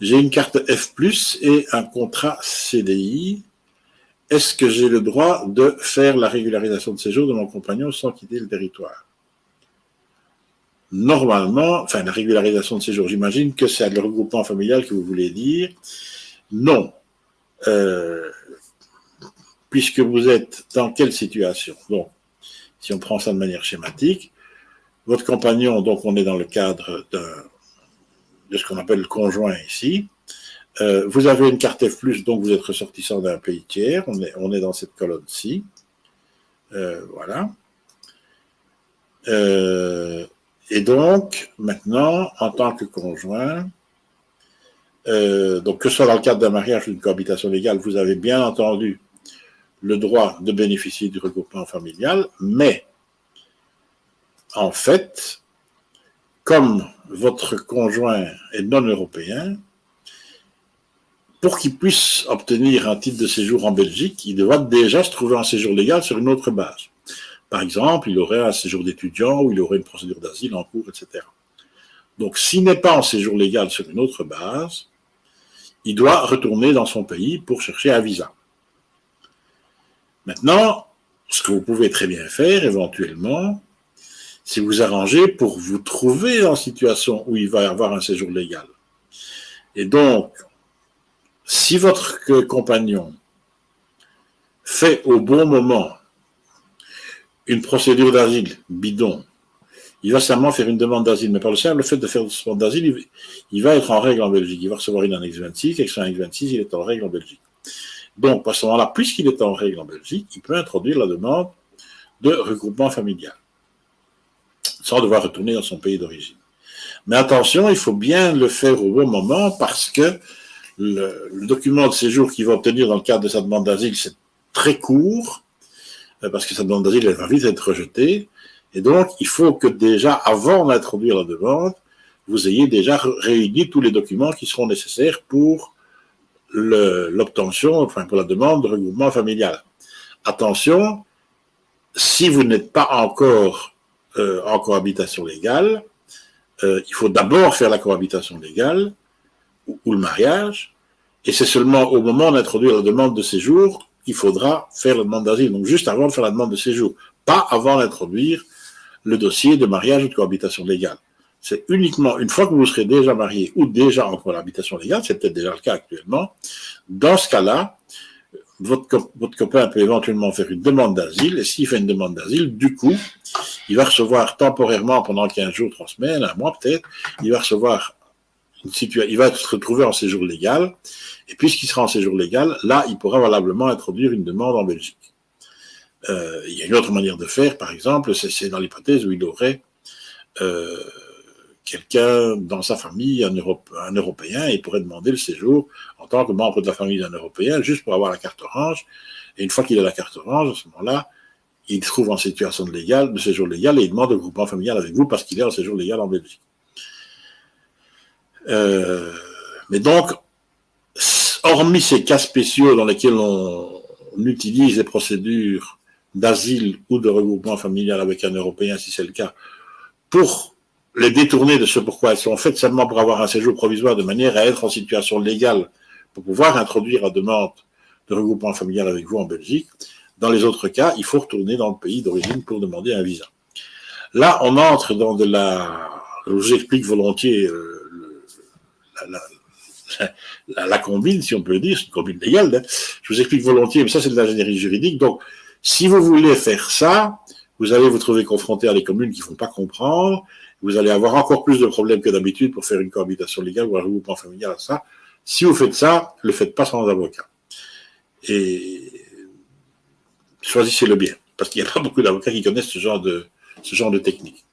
J'ai une carte F+, et un contrat CDI. Est-ce que j'ai le droit de faire la régularisation de séjour de mon compagnon sans quitter le territoire? Normalement, enfin, la régularisation de séjour, j'imagine que c'est le regroupement familial que vous voulez dire. Non. Puisque vous êtes dans quelle situation? Donc, si on prend ça de manière schématique, votre compagnon, donc on est dans le cadre de ce qu'on appelle le conjoint ici. Vous avez une carte F+, donc vous êtes ressortissant d'un pays tiers. On est dans cette colonne-ci. Voilà. Et donc, maintenant, en tant que conjoint, donc que ce soit dans le cadre d'un mariage ou d'une cohabitation légale, vous avez bien entendu le droit de bénéficier du regroupement familial, mais en fait, comme votre conjoint est non européen, pour qu'il puisse obtenir un titre de séjour en Belgique, il doit déjà se trouver en séjour légal sur une autre base. Par exemple, il aurait un séjour d'étudiant ou il aurait une procédure d'asile en cours, etc. Donc, s'il n'est pas en séjour légal sur une autre base, il doit retourner dans son pays pour chercher un visa. Maintenant, ce que vous pouvez très bien faire, éventuellement, c'est vous arranger pour vous trouver en situation où il va y avoir un séjour légal. Et donc, si votre compagnon fait au bon moment une procédure d'asile bidon, il va seulement faire une demande d'asile, mais par le simple fait de faire une demande d'asile, il va être en règle en Belgique. Il va recevoir une annexe 26, et que son annexe 26, il est en règle en Belgique. Donc, à ce moment-là, puisqu'il est en règle en Belgique, il peut introduire la demande de regroupement familial, sans devoir retourner dans son pays d'origine. Mais attention, il faut bien le faire au bon moment, parce que le document de séjour qu'il va obtenir dans le cadre de sa demande d'asile, c'est très court, parce que sa demande d'asile, elle va vite être rejetée. Et donc, il faut que déjà, avant d'introduire la demande, vous ayez déjà réuni tous les documents qui seront nécessaires pour l'obtention, enfin pour la demande de regroupement familial. Attention, si vous n'êtes pas encore en cohabitation légale, il faut d'abord faire la cohabitation légale ou le mariage, et c'est seulement au moment d'introduire la demande de séjour qu'il faudra faire la demande d'asile. Donc juste avant de faire la demande de séjour, pas avant d'introduire le dossier de mariage ou de cohabitation légale. C'est uniquement une fois que vous serez déjà marié ou déjà en cohabitation légale, c'est peut-être déjà le cas actuellement, dans ce cas-là, votre copain peut éventuellement faire une demande d'asile, et s'il fait une demande d'asile, du coup, il va recevoir temporairement, pendant 15 jours, 3 semaines, un mois peut-être, il va recevoir il va se retrouver en séjour légal, et puisqu'il sera en séjour légal, là, il pourra valablement introduire une demande en Belgique. Il y a une autre manière de faire, par exemple, c'est dans l'hypothèse où il aurait quelqu'un dans sa famille, un Européen, et il pourrait demander le séjour en tant que membre de la famille d'un Européen, juste pour avoir la carte orange, et une fois qu'il a la carte orange, à ce moment-là, il se trouve en situation de séjour légal, et il demande le groupement familial avec vous parce qu'il est en séjour légal en Belgique. Mais donc, hormis ces cas spéciaux dans lesquels on utilise les procédures d'asile ou de regroupement familial avec un Européen, si c'est le cas, pour les détourner de ce pourquoi elles sont faites, seulement pour avoir un séjour provisoire de manière à être en situation légale pour pouvoir introduire la demande de regroupement familial avec vous en Belgique, dans les autres cas, il faut retourner dans le pays d'origine pour demander un visa. Là, on entre dans de la... Je vous explique volontiers la combine, si on peut le dire, c'est une combine légale, hein. Je vous explique volontiers, mais ça c'est de l'ingénierie juridique. Donc, si vous voulez faire ça, vous allez vous trouver confronté à des communes qui ne vont pas comprendre, vous allez avoir encore plus de problèmes que d'habitude pour faire une cohabitation légale ou un regroupement familial à ça. Si vous faites ça, ne le faites pas sans avocat. Et choisissez-le bien, parce qu'il n'y a pas beaucoup d'avocats qui connaissent ce genre de technique.